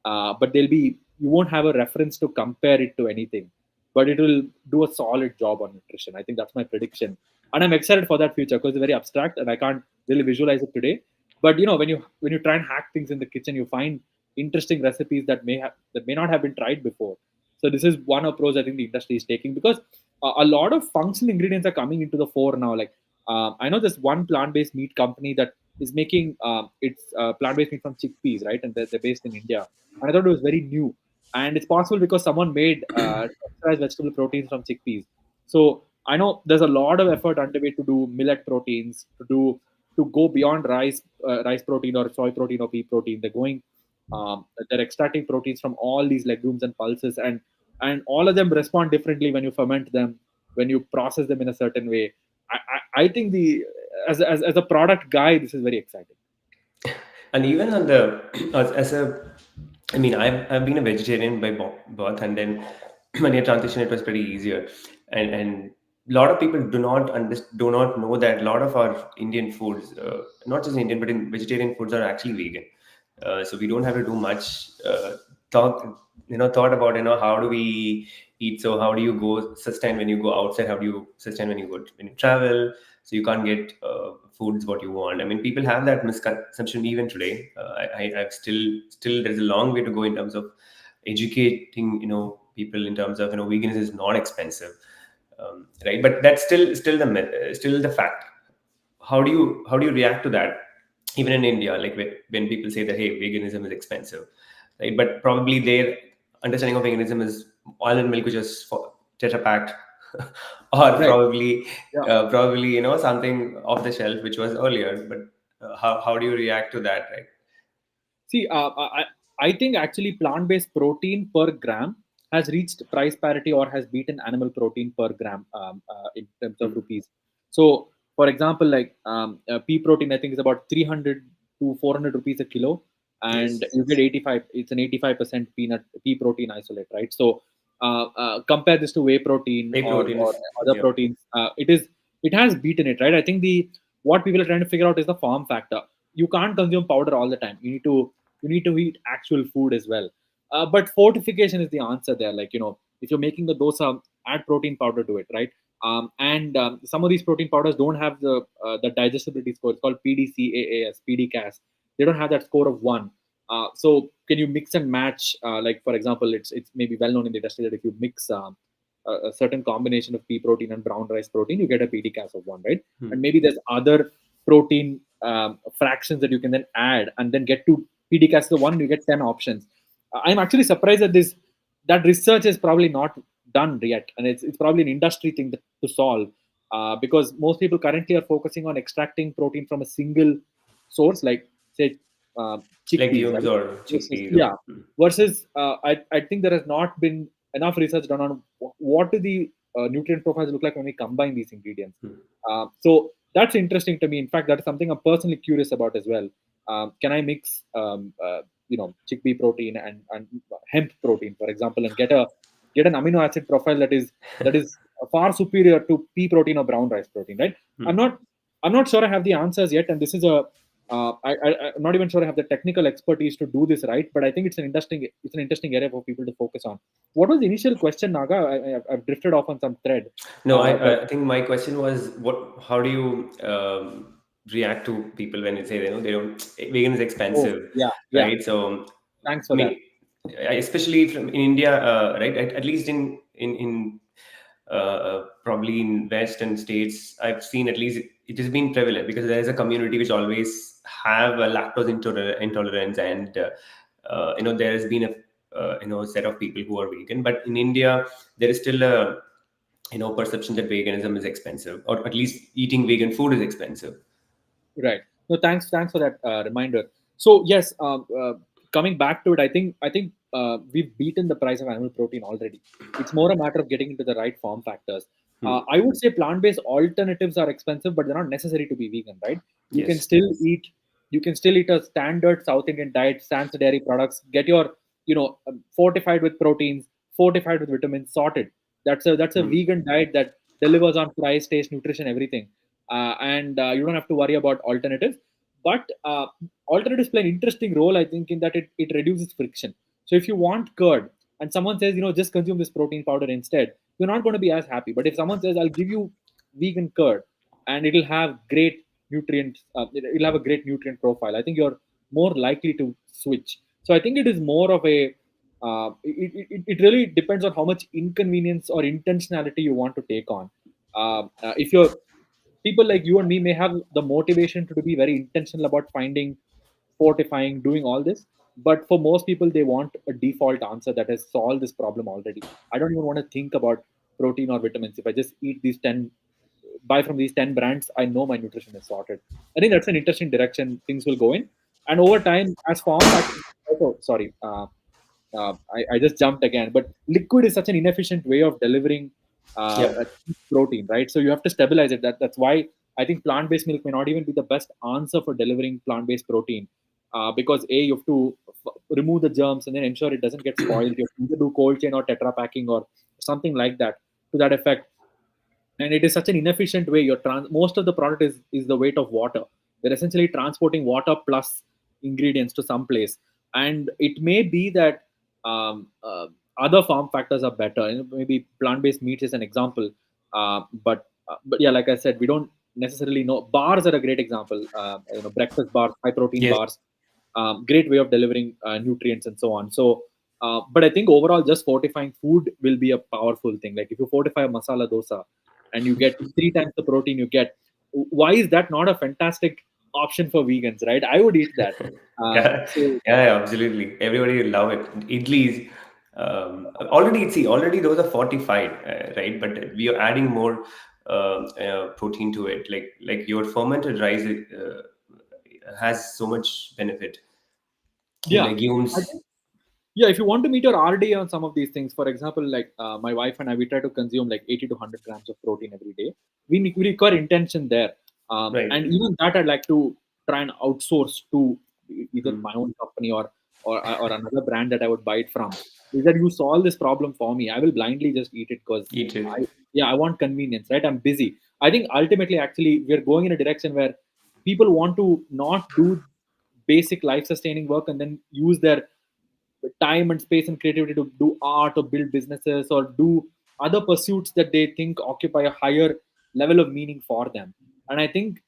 but you won't have a reference to compare it to anything, but it will do a solid job on nutrition. I think that's my prediction, and I'm excited for that future, because it's very abstract and I can't really visualize it today. But when you try and hack things in the kitchen, you find interesting recipes that may not have been tried before. So this is one approach I think the industry is taking, because a lot of functional ingredients are coming into the fore now. Like I know this one plant-based meat company that is making its plant-based meat from chickpeas, right? And they're based in India. And I thought it was very new, and it's possible because someone made texturized vegetable proteins from chickpeas. So I know there's a lot of effort underway to do millet proteins, to go beyond rice protein or soy protein or pea protein. They're extracting proteins from all these legumes and pulses, and all of them respond differently when you ferment them, when you process them in a certain way. I think the as a product guy, this is very exciting. And even on the as a, I mean, I've been a vegetarian by birth, and then when I transitioned, it was pretty easier. And a lot of people do not know that a lot of our Indian foods, not just Indian, but in vegetarian foods, are actually vegan. So we don't have to do much thought, thought about, how do we eat. So how do you go sustain when you go outside? How do you sustain when you travel? So you can't get foods what you want. I mean, people have that misconception even today. I've still there's a long way to go in terms of educating people in terms of veganism is not expensive, right? But that's still the fact. How do you react to that? Even in India, like when people say that, hey, veganism is expensive, right? But probably their understanding of veganism is almond milk, which is for tetra packed, or Right. Yeah. probably something off the shelf which was earlier. But how do you react to that, right? See, I think actually plant-based protein per gram has reached price parity or has beaten animal protein per gram in terms of Hmm. rupees. So, for example, like pea protein, I think is about 300 to 400 rupees a kilo, and Yes. you get 85. It's an 85% pea protein isolate, right? So, compare this to whey protein Whey protein or is, other yeah. proteins. It has beaten it, right? I think the what people are trying to figure out is the form factor. You can't consume powder all the time. You need to eat actual food as well. But fortification is the answer there. Like, if you're making the dosa, add protein powder to it, right? And some of these protein powders don't have the digestibility score. It's called PDCAAS, PDCAS. They don't have that score of 1. So can you mix and match? Like, for example, it's maybe well known in the industry that if you mix a certain combination of pea protein and brown rice protein, you get a PDCAS of 1, right? And Hmm. maybe there's other protein fractions that you can then add and then get to PDCAS of 1, you get 10 options. I'm actually surprised that that research is probably not done yet, and it's probably an industry thing to solve, because most people currently are focusing on extracting protein from a single source, like say chickpeas, Legumes right? or Versus, chickpeas or yeah, versus I think there has not been enough research done on what do the nutrient profiles look like when we combine these ingredients. hmm. So that's interesting to me. In fact, that's something I'm personally curious about as well. Can I mix chickpea protein and hemp protein, for example, and get an amino acid profile that is far superior to pea protein or brown rice protein, right? I'm Hmm. not I'm not sure I have the answers yet, and this is I'm not even sure I have the technical expertise to do this right, but I think it's an interesting area for people to focus on. What was the initial question, Naga? I've drifted off on some thread, No, but I think my question was what? How do you react to people when they say they don't vegan is oh expensive, yeah, yeah. right? So Thanks I for that. mean, especially from in India, right? At least in probably in Western states, I've seen at least it has been prevalent because there is a community which always have a lactose intolerance, and there has been a set of people who are vegan, but in India there is still a perception that veganism is expensive, or at least eating vegan food is expensive. Right. No, thanks for that reminder. So yes, coming back to it, I think we've beaten the price of animal protein already. It's more a matter of getting into the right form factors. Hmm. I would say plant-based alternatives are expensive, but they're not necessary to be vegan, right? You can Yes. still eat, you can still eat a standard South Indian diet, sans dairy products. Get your, fortified with proteins, fortified with vitamins, sorted. That's a Hmm. vegan diet that delivers on price, taste, nutrition, everything, and you don't have to worry about alternatives. But alternatives play an interesting role, I think, in that it reduces friction. So if you want curd and someone says, just consume this protein powder instead, you're not going to be as happy. But if someone says, I'll give you vegan curd and it'll have great nutrients, it'll have a great nutrient profile, I think you're more likely to switch. So I think it is more of a it really depends on how much inconvenience or intentionality you want to take on. If you're people like you and me may have the motivation to be very intentional about finding, fortifying, doing all this. But for most people, they want a default answer that has solved this problem already. I don't even want to think about protein or vitamins. If I just eat these 10, buy from these 10 brands, I know my nutrition is sorted. I think that's an interesting direction things will go in. And over time, as form factors, also, sorry, I just jumped again. But liquid is such an inefficient way of delivering Yeah. a protein, right? So you have to stabilize it. That's why I think plant-based milk may not even be the best answer for delivering plant-based protein, because you have to remove the germs and then ensure it doesn't get spoiled. You have to either do cold chain or tetra packing or something like that to that effect. And it is such an inefficient way. Most of the product is the weight of water. They're essentially transporting water plus ingredients to some place, and it may be that other form factors are better. Maybe plant-based meat is an example, but yeah, like I said, we don't necessarily know. Bars are a great example. Breakfast bars, high protein Yes. bars, great way of delivering nutrients and so on. So but I think overall, just fortifying food will be a powerful thing. Like if you fortify a masala dosa and you get three times the protein you get, why is that not a fantastic option for vegans, right? I would eat that. Yeah, So yeah, absolutely. Everybody will love it. Idlis, already those are fortified, right? But we are adding more protein to it. Like your fermented rice has so much benefit. Your yeah, I legumes, think yeah, if you want to meet your RD on some of these things, for example, like my wife and I, we try to consume like 80 to 100 grams of protein every day. We require intention there. And right? even that I'd like to try and outsource to either Hmm. my own company or another brand that I would buy it from. Is that you solve this problem for me? I will blindly just eat it because Eat it. I want convenience, right? I'm busy. I think ultimately, actually, we're going in a direction where people want to not do basic life sustaining work and then use their time and space and creativity to do art or build businesses or do other pursuits that they think occupy a higher level of meaning for them. And I think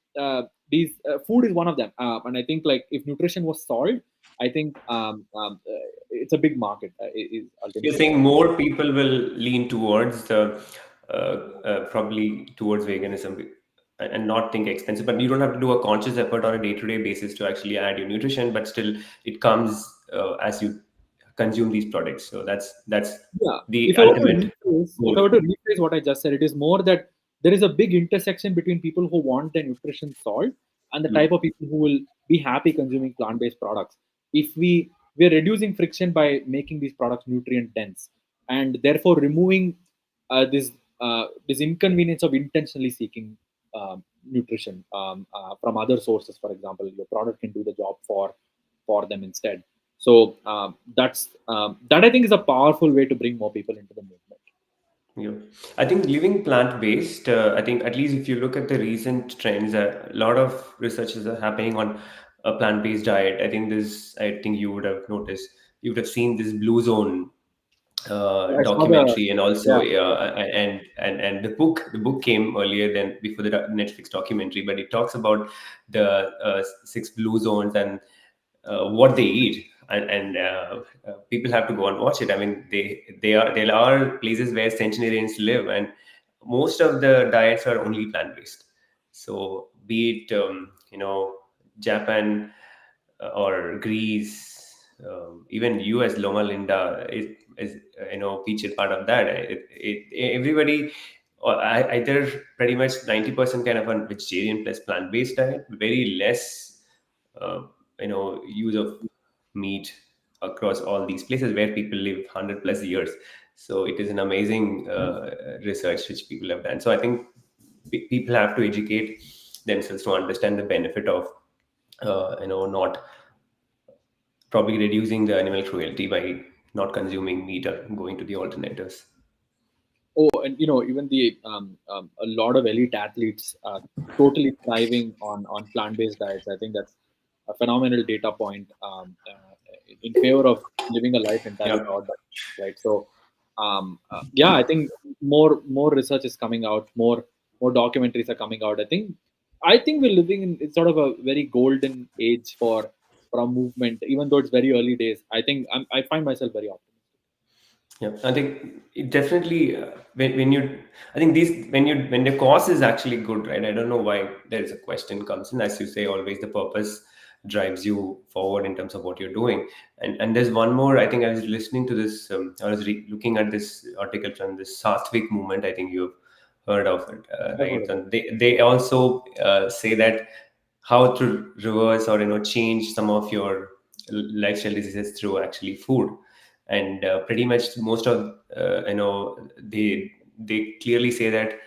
these food is one of them. And I think like if nutrition was solved, I think it's a big market. Is You're ultimately what saying I. more people will lean towards the probably towards veganism and not think expensive, but you don't have to do a conscious effort on a day-to-day basis to actually add your nutrition, but still it comes as you consume these products. So that's Yeah. the If I were to ultimate rephrase, if goal. I were to rephrase what I just said, it is more that there is a big intersection between people who want their nutrition solved and the type Mm. of people who will be happy consuming plant-based products. If we are reducing friction by making these products nutrient dense, and therefore removing this inconvenience of intentionally seeking nutrition from other sources. For example, your product can do the job for them instead. So that I think is a powerful way to bring more people into the movement. Yeah, I think living plant-based, I think at least if you look at the recent trends, a lot of researches are happening on a plant-based diet. I think you would have noticed, you would have seen this Blue Zone I saw the documentary, and also yeah, yeah. and the book came earlier than before the Netflix documentary, but it talks about the six blue zones and what they eat, and people have to go and watch it. I mean, there are places where centenarians live, and most of the diets are only plant based. So be it Japan or Greece, even US, Loma Linda is featured part of that. Everybody, either pretty much 90% kind of a vegetarian plus plant based diet, very less uh, use of meat across all these places where people live 100 plus years. So it is an amazing research which people have done. So I think people have to educate themselves to understand the benefit of not probably reducing the animal cruelty by not consuming meat or going to the alternatives. Oh, and even the a lot of elite athletes are totally thriving on plant-based diets. I think that's a phenomenal data point in favor of living a life entirely Yeah. taught by plants, right? So, yeah, I think more research is coming out, more documentaries are coming out. I think we're living in sort of a very golden age for our movement, even though it's very early days. I find myself very optimistic. Yeah, I think it definitely when you I think these when the cause is actually good, right? I don't know why there is a question comes in. As you say, always the purpose drives you forward in terms of what you're doing. And there's one more. I think I was listening to this. I was looking at this article from this Sattvic movement. I think you've heard of it, I've heard right? about And they also say that how to reverse or change some of your lifestyle diseases through actually food. And pretty much most of they clearly say that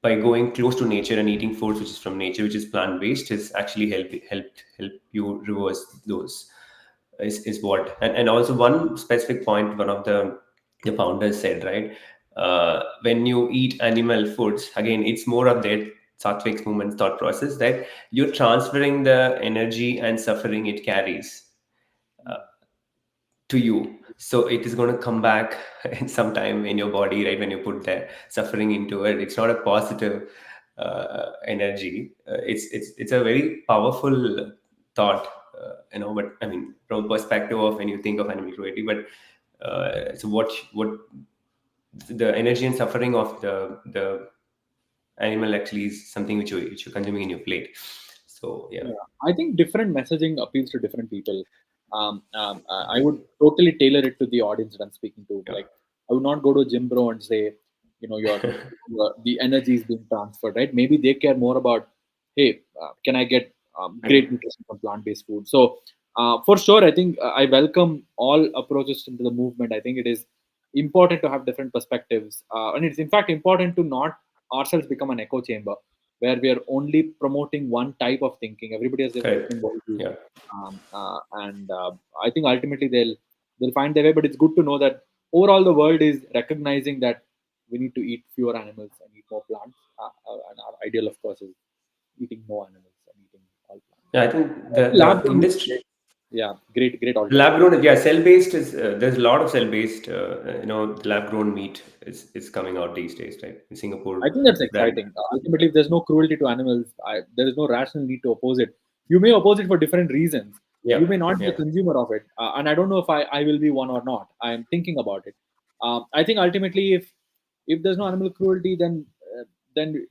by going close to nature and eating foods which is from nature, which is plant based, is actually help you reverse those, is what. And also one specific point one of the founders said, right, when you eat animal foods, again it's more of that sattvic movement thought process, that you're transferring the energy and suffering it carries to you. So it is going to come back in some time in your body, right? When you put that suffering into it, it's not a positive energy. It's a very powerful thought, But I mean, from a perspective of when you think of animal cruelty, but so what the energy and suffering of the animal actually is something which you're consuming in your plate. So yeah, Yeah, I think different messaging appeals to different people. I would totally tailor it to the audience that I'm speaking to. yeah, Like, I would not go to a gym bro and say, the energy is being transferred, right? Maybe they care more about, hey, can I get great agree. nutrition from plant-based food? So, for sure, I think I welcome all approaches into the movement. I think it is important to have different perspectives, and it's in fact important to not ourselves become an echo chamber where we are only promoting one type of thinking. Everybody has their Correct. different worldview, Yeah. and I think ultimately they'll find their way. But it's good to know that overall the world is recognizing that we need to eat fewer animals and eat more plants. And our ideal, of course, is eating more animals and eating all plants. Yeah, I think Lab the grown meat, industry. yeah, great Lab alternative. grown, yeah, cell based is there's a lot of cell based, lab grown meat is coming out these days, right? In I Singapore think that's brand. exciting. Ultimately, if there's no cruelty to animals, there is no rational need to oppose it. You may oppose it for different reasons, Yeah, You may not be yeah. a consumer of it, and I don't know if I will be one or not. I am thinking about it. I think ultimately, if there's no animal cruelty, then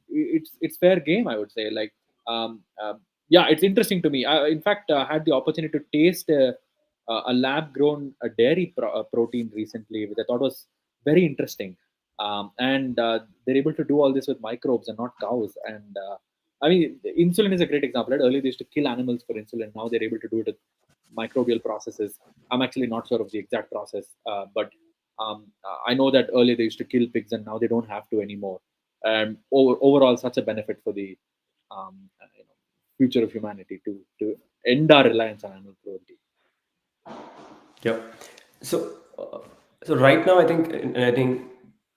it's fair game, I would say. Like, um, uh, yeah, it's interesting to me. I, in fact, had the opportunity to taste a lab grown dairy protein recently, which I thought was very interesting. And they're able to do all this with microbes and not cows. And I mean, insulin is a great example. Right? Earlier, they used to kill animals for insulin. Now they're able to do it with microbial processes. I'm actually not sure of the exact process, but I know that earlier they used to kill pigs, and now they don't have to anymore. And overall, such a benefit for the future of humanity to end our reliance on animal cruelty. Yeah. So, so right now, I think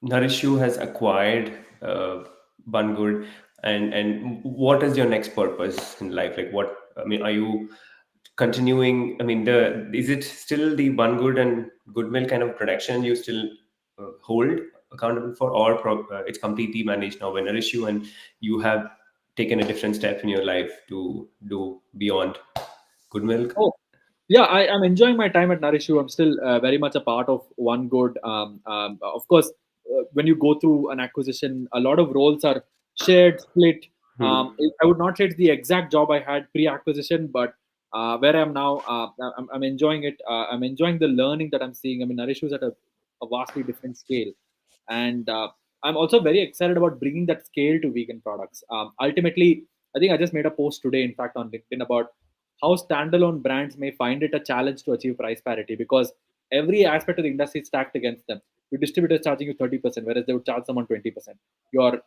Nourishu has acquired Bun Good, and what is your next purpose in life? Like, what I mean, are you continuing? I mean, the is it still the Bun Good and Goodmylk kind of production you still hold accountable for, or it's completely managed now by Nourishu, and you have taken a different step in your life to do beyond Goodmylk? Oh, yeah, I'm enjoying my time at Nourishu. I'm still very much a part of One Good. Of course, when you go through an acquisition, a lot of roles are shared, split. Hmm. I would not say it's the exact job I had pre-acquisition, but where I am now, I'm enjoying it. I'm enjoying the learning that I'm seeing. I mean, Nourishu is at a vastly different scale, and I'm also very excited about bringing that scale to vegan products. Ultimately, I think I just made a post today, in fact, on LinkedIn about how standalone brands may find it a challenge to achieve price parity because every aspect of the industry is stacked against them. Your distributor is charging you 30%, whereas they would charge someone 20%. Your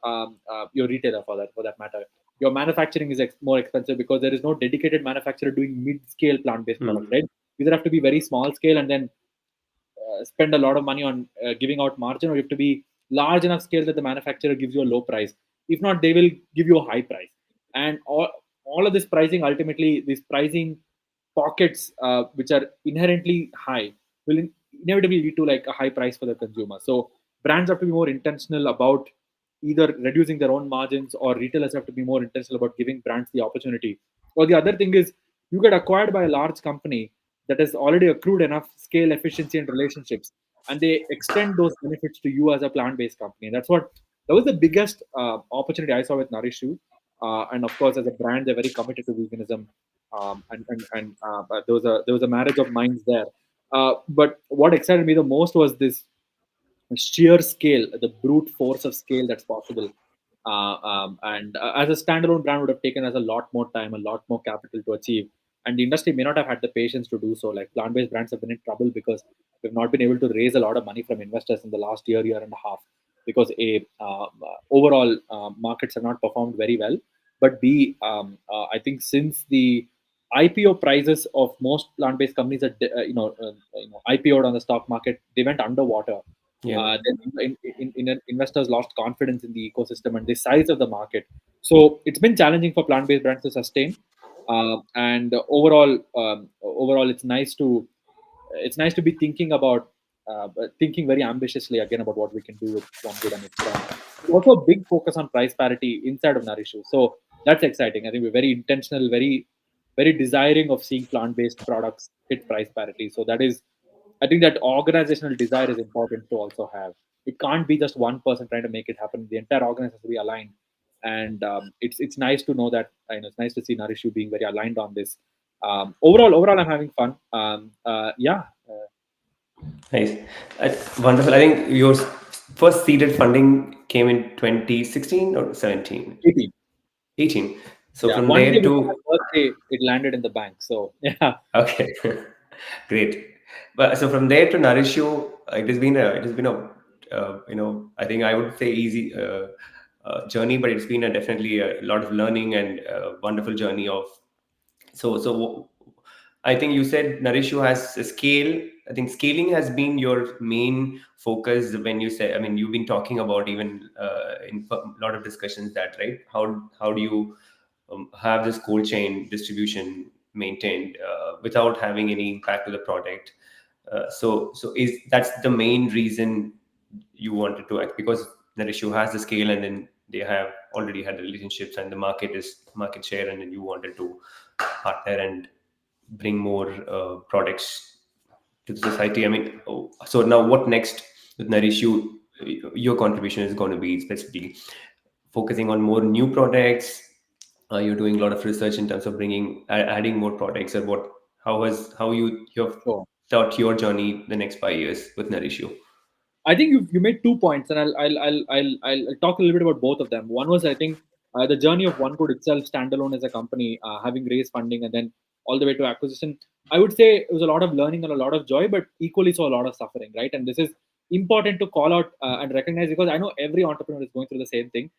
retailer, for that matter, your manufacturing is more expensive because there is no dedicated manufacturer doing mid-scale plant-based products, Hmm. right? Either have to be very small scale and then spend a lot of money on giving out margin, or you have to be large enough scale that the manufacturer gives you a low price. If not, they will give you a high price. And all of this pricing, ultimately, these pricing pockets, which are inherently high, will inevitably lead to like a high price for the consumer. So brands have to be more intentional about either reducing their own margins, or retailers have to be more intentional about giving brands the opportunity. Or the other thing is, you get acquired by a large company that has already accrued enough scale, efficiency, and relationships, and they extend those benefits to you as a plant-based company. That was the biggest opportunity I saw with Nourishu. And of course, as a brand, they're very committed to veganism, and but there was a marriage of minds there. But what excited me the most was this sheer scale, the brute force of scale that's possible. And as a standalone brand would have taken us a lot more time, a lot more capital to achieve. And the industry may not have had the patience to do so. Like plant-based brands have been in trouble because we've not been able to raise a lot of money from investors in the last year and a half, because overall markets have not performed very well. But B, I think since the IPO prices of most plant-based companies that IPO'd on the stock market, they went underwater. Yeah. Then investors lost confidence in the ecosystem and the size of the market. So it's been challenging for plant-based brands to sustain. And overall, it's nice to be thinking very ambitiously again about what we can do with One Good and its brand. There's also a big focus on price parity inside of Nourishu, so that's exciting. I think we're very intentional, very very desiring of seeing plant-based products hit price parity. So that is, I think that organizational desire is important to also have. It can't be just one person trying to make it happen. The entire organization has to be aligned, and it's nice to know that. It's nice to see Nourishu being very aligned on this. Overall, I'm having fun. Yeah, Nice. Wonderful. I think your first seeded funding came in 2016 or 17? 18. 18. So Yeah, from one day there before my to, birthday, it landed in the bank. So yeah, okay, great. But so from there to Nourish You, it has been a I think I would say easy journey, but it's been a definitely a lot of learning and a wonderful journey of. So I think you said Nourish You has a scale. I think scaling has been your main focus when you say. I mean, you've been talking about even in a lot of discussions that, right? How do you have this cold chain distribution maintained without having any impact to the product? So is that's the main reason you wanted to act, because Nourish You has the scale, and then they have already had relationships and the market share, and then you wanted to partner and bring more products to the society. I mean, so now what next with Nourish? Your contribution is going to be specifically focusing on more new products. You're doing a lot of research in terms of adding more products, or what? How have Sure. thought your journey the next 5 years with Nourish? I think you made 2 points, and I'll talk a little bit about both of them. One was, I think, the journey of One Code itself, standalone as a company, having raised funding and then all the way to acquisition. I would say it was a lot of learning and a lot of joy, but equally so a lot of suffering, right? And this is important to call out and recognize, because I know every entrepreneur is going through the same thing.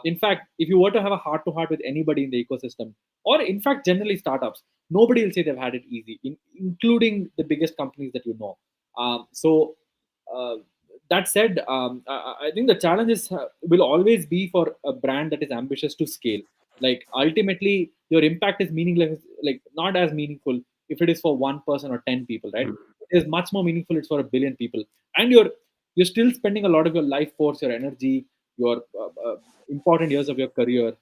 In fact, if you were to have a heart to heart with anybody in the ecosystem, or in fact generally startups, nobody will say they've had it easy, including the biggest companies that you know. So uh, that said, I think the challenge is will always be for a brand that is ambitious to scale. Like ultimately, your impact is meaningless, like not as meaningful if it is for one person or 10 people, right? It is much more meaningful. It's for a billion people, and you're still spending a lot of your life force, your energy, your important years of your career